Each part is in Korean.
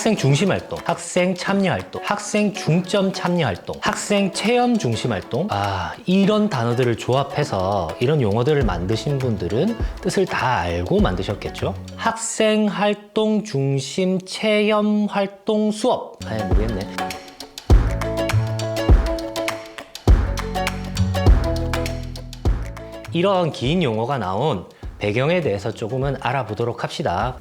학생 중심 활동, 학생 참여 활동, 학생 중점 참여 활동, 학생 체험 중심 활동. 이런 단어들을 조합해서 이런 용어들을 만드신 분들은 뜻을 다 알고 만드셨겠죠? 학생 활동 중심 체험 활동 수업. 모르겠네. 이런 긴 용어가 나온 배경에 대해서 조금은 알아보도록 합시다.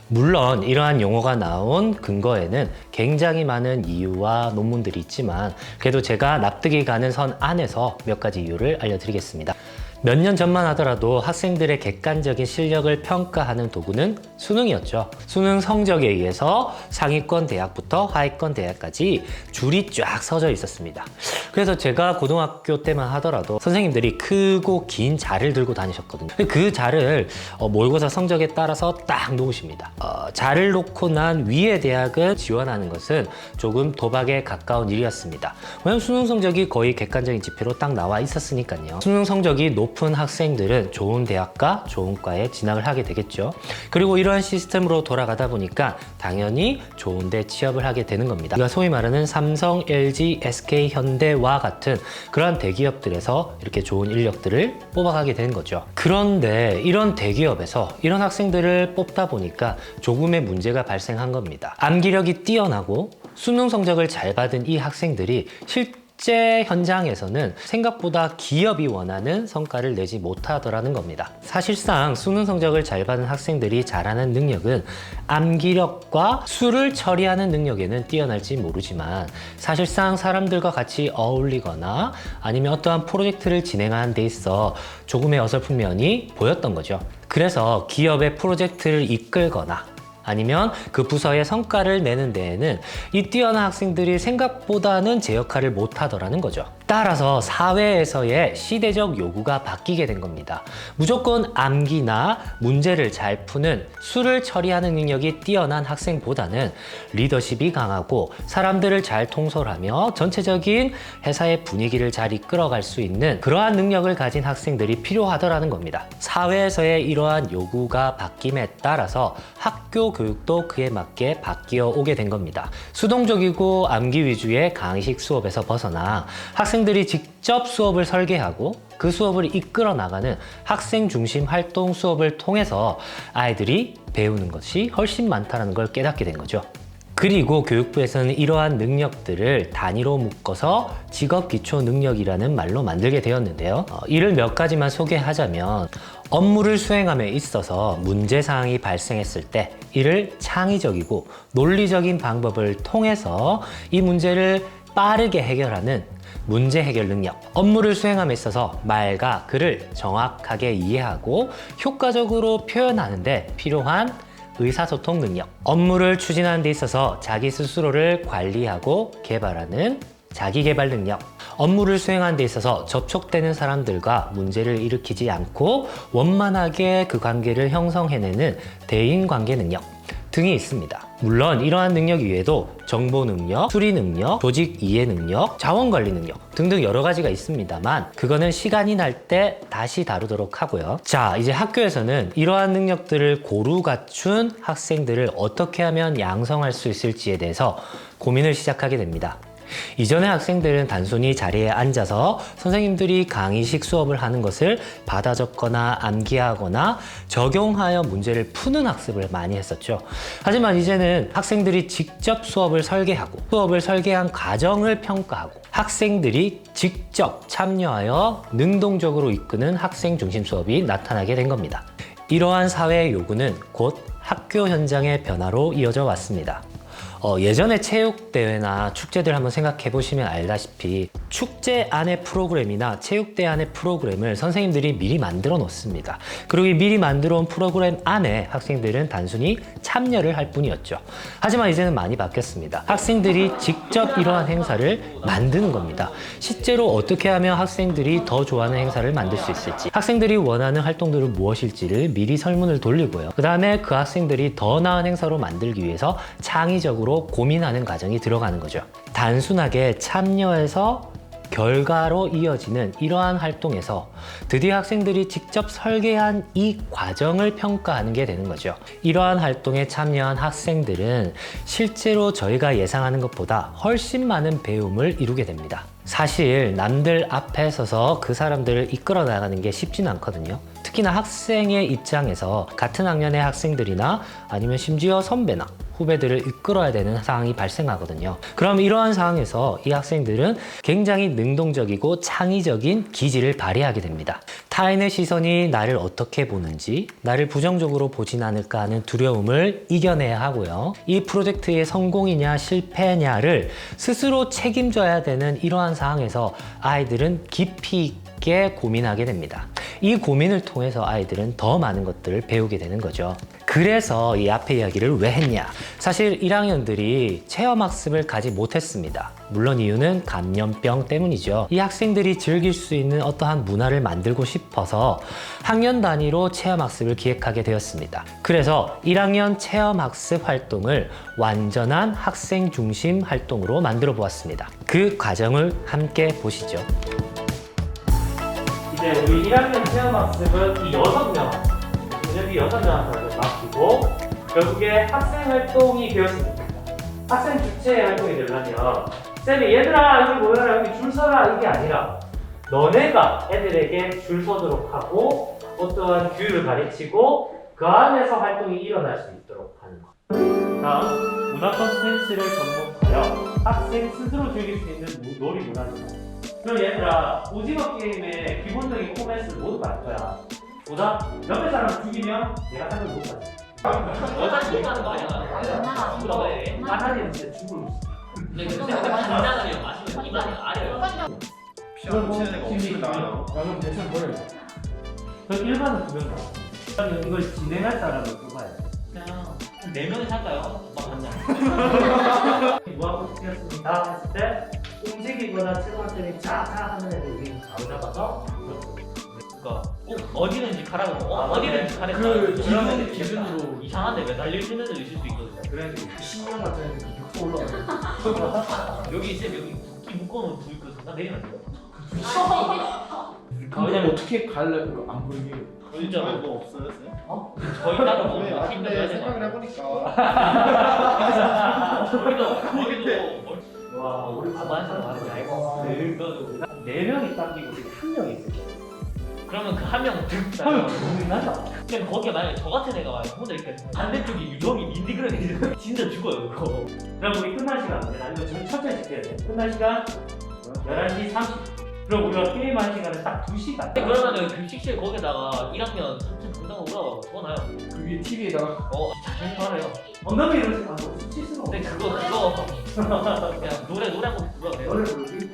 물론 이러한 용어가 나온 근거에는 굉장히 많은 이유와 논문들이 있지만 그래도 제가 납득이 가는 선 안에서 몇 가지 이유를 알려드리겠습니다. 몇 년 전만 하더라도 학생들의 객관적인 실력을 평가하는 도구는 수능이었죠. 수능 성적에 의해서 상위권 대학부터 하위권 대학까지 줄이 쫙 서져 있었습니다. 그래서 제가 고등학교 때만 하더라도 선생님들이 크고 긴 자를 들고 다니셨거든요. 그 자를 모의고사 성적에 따라서 딱 놓으십니다. 자를 놓고 난 위의 대학을 지원하는 것은 조금 도박에 가까운 일이었습니다. 왜냐면 수능 성적이 거의 객관적인 지표로 딱 나와 있었으니까요. 수능 성적이 높은 학생들은 좋은 대학과 좋은 과에 진학을 하게 되겠죠. 그리고 이러한 시스템으로 돌아가다 보니까 당연히 좋은 데 취업을 하게 되는 겁니다. 우리가 소위 말하는 삼성, LG, SK, 현대와 같은 그러한 대기업들에서 이렇게 좋은 인력들을 뽑아가게 되는 거죠. 그런데 이런 대기업에서 이런 학생들을 뽑다 보니까 조금의 문제가 발생한 겁니다. 암기력이 뛰어나고 수능 성적을 잘 받은 이 학생들이 실제 현장에서는 생각보다 기업이 원하는 성과를 내지 못하더라는 겁니다. 사실상 수능 성적을 잘 받은 학생들이 잘하는 능력은 암기력과 수를 처리하는 능력에는 뛰어날지 모르지만 사실상 사람들과 같이 어울리거나 아니면 어떠한 프로젝트를 진행하는 데 있어 조금의 어설픈 면이 보였던 거죠. 그래서 기업의 프로젝트를 이끌거나 아니면 그 부서의 성과를 내는 데에는 이 뛰어난 학생들이 생각보다는 제 역할을 못하더라는 거죠. 따라서 사회에서의 시대적 요구가 바뀌게 된 겁니다. 무조건 암기나 문제를 잘 푸는 수를 처리하는 능력이 뛰어난 학생보다는 리더십이 강하고 사람들을 잘 통솔하며 전체적인 회사의 분위기를 잘 이끌어갈 수 있는 그러한 능력을 가진 학생들이 필요하더라는 겁니다. 사회에서의 이러한 요구가 바뀜에 따라서 학교 교육도 그에 맞게 바뀌어 오게 된 겁니다. 수동적이고 암기 위주의 강의식 수업에서 벗어나 학생들이 직접 수업을 설계하고 그 수업을 이끌어 나가는 학생 중심 활동 수업을 통해서 아이들이 배우는 것이 훨씬 많다는 걸 깨닫게 된 거죠. 그리고 교육부에서는 이러한 능력들을 단위로 묶어서 직업기초능력이라는 말로 만들게 되었는데요. 이를 몇 가지만 소개하자면 업무를 수행함에 있어서 문제사항이 발생했을 때 이를 창의적이고 논리적인 방법을 통해서 이 문제를 빠르게 해결하는 문제 해결 능력, 업무를 수행함에 있어서 말과 글을 정확하게 이해하고 효과적으로 표현하는 데 필요한 의사소통 능력, 업무를 추진하는 데 있어서 자기 스스로를 관리하고 개발하는 자기개발 능력, 업무를 수행하는 데 있어서 접촉되는 사람들과 문제를 일으키지 않고 원만하게 그 관계를 형성해내는 대인관계 능력 등이 있습니다. 물론 이러한 능력 이외에도 정보 능력, 수리 능력, 조직 이해 능력, 자원관리 능력 등등 여러 가지가 있습니다만 그거는 시간이 날 때 다시 다루도록 하고요. 자, 이제 학교에서는 이러한 능력들을 고루 갖춘 학생들을 어떻게 하면 양성할 수 있을지에 대해서 고민을 시작하게 됩니다. 이전의 학생들은 단순히 자리에 앉아서 선생님들이 강의식 수업을 하는 것을 받아 적거나 암기하거나 적용하여 문제를 푸는 학습을 많이 했었죠. 하지만 이제는 학생들이 직접 수업을 설계하고 수업을 설계한 과정을 평가하고 학생들이 직접 참여하여 능동적으로 이끄는 학생 중심 수업이 나타나게 된 겁니다. 이러한 사회의 요구는 곧 학교 현장의 변화로 이어져 왔습니다. 예전에 체육대회나 축제들 한번 생각해 보시면 알다시피 축제 안의 프로그램이나 체육대회 안의 프로그램을 선생님들이 미리 만들어 놓습니다. 그리고 이 미리 만들어 온 프로그램 안에 학생들은 단순히 참여를 할 뿐이었죠. 하지만 이제는 많이 바뀌었습니다. 학생들이 직접 이러한 행사를 만드는 겁니다. 실제로 어떻게 하면 학생들이 더 좋아하는 행사를 만들 수 있을지, 학생들이 원하는 활동들은 무엇일지를 미리 설문을 돌리고요. 그 다음에 그 학생들이 더 나은 행사로 만들기 위해서 창의적으로 고민하는 과정이 들어가는 거죠. 단순하게 참여해서 결과로 이어지는 이러한 활동에서 드디어 학생들이 직접 설계한 이 과정을 평가하는 게 되는 거죠. 이러한 활동에 참여한 학생들은 실제로 저희가 예상하는 것보다 훨씬 많은 배움을 이루게 됩니다. 사실 남들 앞에 서서 그 사람들을 이끌어 나가는 게 쉽지는 않거든요. 특히나 학생의 입장에서 같은 학년의 학생들이나 아니면 심지어 선배나 후배들을 이끌어야 되는 상황이 발생하거든요. 그럼 이러한 상황에서 이 학생들은 굉장히 능동적이고 창의적인 기질을 발휘하게 됩니다. 타인의 시선이 나를 어떻게 보는지, 나를 부정적으로 보진 않을까 하는 두려움을 이겨내야 하고요. 이 프로젝트의 성공이냐 실패냐를 스스로 책임져야 되는 이러한 상황에서 아이들은 깊이 있게 고민하게 됩니다. 이 고민을 통해서 아이들은 더 많은 것들을 배우게 되는 거죠. 그래서 이 앞에 이야기를 왜 했냐? 사실 1학년들이 체험학습을 가지 못했습니다. 물론 이유는 감염병 때문이죠. 이 학생들이 즐길 수 있는 어떠한 문화를 만들고 싶어서 학년 단위로 체험학습을 기획하게 되었습니다. 그래서 1학년 체험학습 활동을 완전한 학생 중심 활동으로 만들어 보았습니다. 그 과정을 함께 보시죠. 이제 우리 1학년 체험학습은 이 6명, 그녀비 6명한테 맡기고 결국에 학생활동이 되었습니다. 학생 주체의 활동이 되려면 쌤이 얘들아 여기 모여라 여기 줄 서라 이게 아니라 너네가 애들에게 줄 서도록 하고 어떠한 규율을 가르치고 그 안에서 활동이 일어날 수 있도록 하는 것. 다음, 문화 콘텐츠를 접목하여 학생 스스로 즐길 수 있는 놀이 문화입니다. 그럼 얘들아 오징어 게임의 기본적인 포맷을 모두 알 거야. 보자. 옆에 사람 죽이면 내가 상을 못 받지. 여자 죽이는 거 아니야? 그래. 까나리는 진짜 죽을 수. 근데 긴장하면 마시면 이만이 아래요. 그럼 치는 애가 없으면 나와요. 그럼 대충 버려요. 저 일반은 2명 나와. 그러면 이걸 진행할 사람을 뽑아야 돼. 그냥 4명이 살까요? 막 한장. 무화꽃이었습니다 했을 때 움직이거나 초등학생이 짜자 하는 애들 우리 바로 잡아서 그러니까 꼭 어디든지 가라고 어디든지 가랬다. 그러면 기준으로 이상한데 매달릴 수 있는 애들 있을 수 있거든요. 그래 10년 같은 애들 육수 올라가. 여기 있으면 여기 붓기 묶어놓은 불 그 잠깐 내리면 돼요. 왜냐면 어떻게 갈래? 이거 안 보이게. 진짜 뭐 없어요? 저희 따로 뭐 네, 힘들 근데 해야 생각을 되나? 해보니까 거기도 와 우리 가만히 있어 말하지 알고. 그거도 4명이 당기고 지금 1명이 있을 거야. 그러면 그 한 명 하면 고민하자. 그냥 거기에 만약에 저 같은 애가 와요. 혼자 이렇게 반대쪽에 유정이 민디그런 애들 진짜 죽어요 그거. 그럼 우리 끝날 시간 안 돼. 나 이거 지금 첫째 지켜야 돼. 끝날 시간 11시 30분. 그럼 우리가 게임할 시간은 딱 2시간. 그러면은 급식실 거기다가 1학년 3층 강당 올라가고 적어놔요. 그 위에 TV에다가 자신 바래요. 엉덩이 이러지 마고 수치스러워. 근데 그거 그냥 노래 한곡 불러도 돼요. 너를 부르기?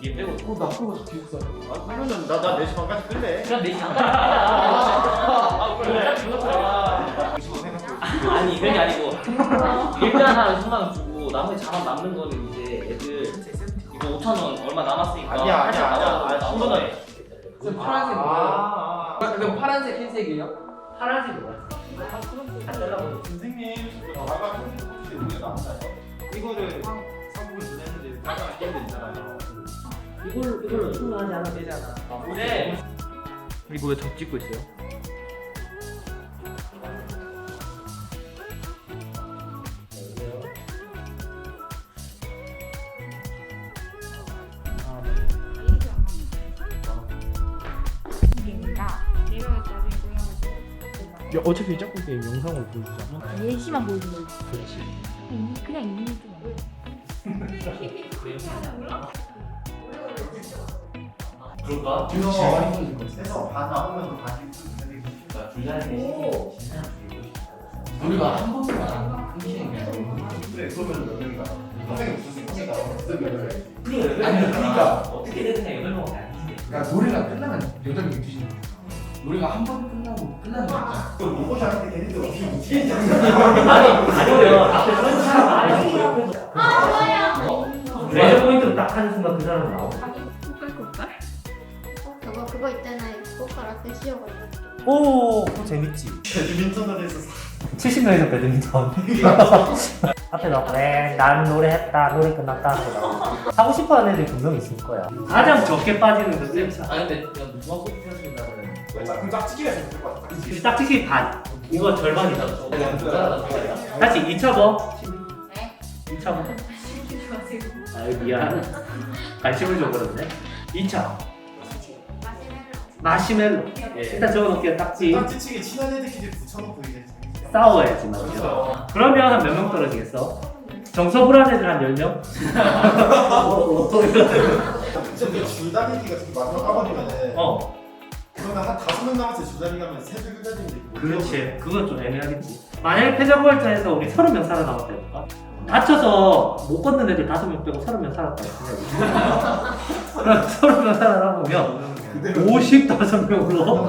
얘 빼고 나쁜 거 기숙사. 그러면 나 4시 반까지 끝내. 그냥 4시 안 가야 그래. 아니 그게 아니고 일단 한 10만 원 주고 나머지 자만 남는 거는 이제 애들 이거 5,000원 얼마 남았으니까 아니야. 10원 해. 쌤 파란색 뭐예요? 그럼 파란색 흰색이에요? 파란색 뭐야? 선생님, 아까 혹시 우리가 나왔나요? 이거를 상품을 보냈는데 나가 안 깨면 되잖아요. 이걸로 충분하지 않아 되잖아. 네. 이거 왜 저 찍고 있어요? 야, 어차피 짝꿍 게임 영상으로 보여주자. 예시만 보여주는 거지. 그냥 이미지 좀. 그럴까? 해서 반 나오면 또 다시 줄자리 우리가 한 번도 안 끊기는 게 아니라. 그래, 그러면 몇 명이가? 선생님 없으니까 없으면 아니, 그러니까. 어떻게 되든 8명은 아니지. 그러니까 노래가 끝나면 8명이 뒤지는 거야. 노래가 한 번 끝나고 끝나는 거 있잖아. 그럼 못 보셨는데 걔네들 어떻게 묻히는지 아니면 앞에 서 사람 안에 레저 포인트를 딱 하는 순간 그 사람 나오고. 꽃갈꽃갈? 그거 있잖아요. 꽃가락 씌워가지고. 오, 그거 재밌지. 배드민턴을 했었어. 70명에서 배드민턴. 앞에 나오고, 난 노래했다, 노래 끝났다. 하고 나오고. 하고 싶어하는 애들이 분명히 있을 거야. 가장 적게 빠지는 그 쌤차. 아 근데 그냥 무궁화 꽃 피었습니다 그러면. 그럼 짝짓기가 있을 것 같아. 딱지기 반. 이거 절반이다. 다시 2차 뭐? 2차 뭐? 아유 미안. 관심을 좀 그렇네. 2차 마시멜로. 일단 적어놓을게요. 딱지. 짝짓기 친한 애들끼리 붙여놓고 이제 싸워야지 말이야. 그러면 한 몇 명 떨어지겠어? 정서불안 애들 한 10명? 근데 줄다리기가 특히 마지막 까버리면은 어 그러면 한 5명 남았을 때 줄다리기 하면 3줄 끝까지인데 그렇지. 그건 좀 애매하겠지. 만약에 패자부활전에서 우리 30명 살아남았다 해볼까? 다쳐서 못 걷는 애들 5명 빼고 30명 살았다 했으면 30명 살아남으면 55명으로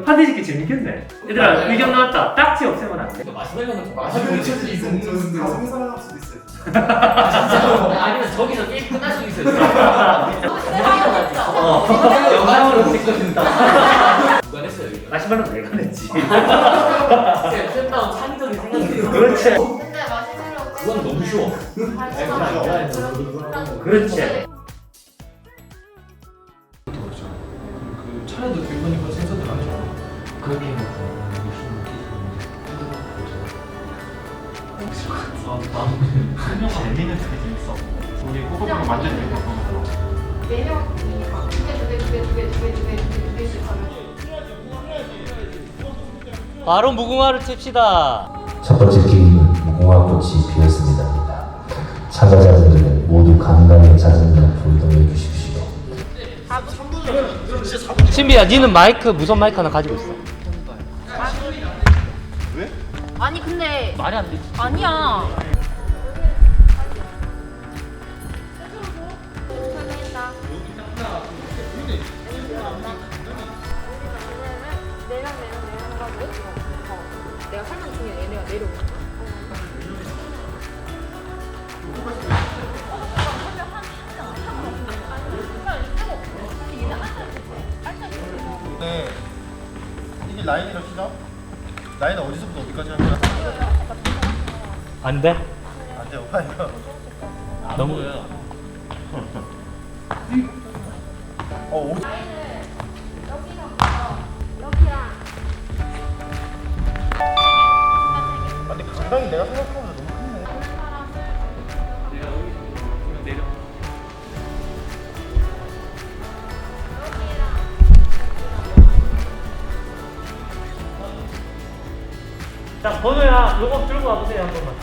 판대짓기 재밌겠네. 얘들아 의견 나왔다. 딱지 없애면 안 돼. 마시멜로는 좀 마시멜로 쳐질 수 있는 5명 살아남을 수도 있어요. 아니면 저기서 게임 끝날 수 있어요. 영상으로 찍어준다. 누가 냈어요 이거? 마시멜로 내가 냈지. 쌤다운 창의적인 생각이에요. 그렇지. 근데 마시멜로 그건 너무 쉬워. 그렇지. 그 차례도 들보니까 센서들 안 좋아. 그렇게 재미는 되게 재밌어. 우리 꼬꼬랑 완전 재밌어. 4명이 막 2개씩 하면 바로 무궁화를 칩시다. 첫 번째 게임은 무궁화꽃이 피었습니다. 참가자분들은 모두 강단의 자전거 불동해 주십시오. 신비야, 니는 마이크 무선 마이크 하나 가지고 있어. 아니 근데 말이 안 되지. 아니야. 내가 설명 중에 얘네가 내려오는 거야. 네. 이게 라인이라 치자. 라인 어디서부터 어디까지 하는 거야? 안 돼? 안 돼, 오빠 이거. 너무 오. 근데 강당이 내가 생각하는 너무 크네. 자, 번호야, 요거 들고 와보세요, 한 번만.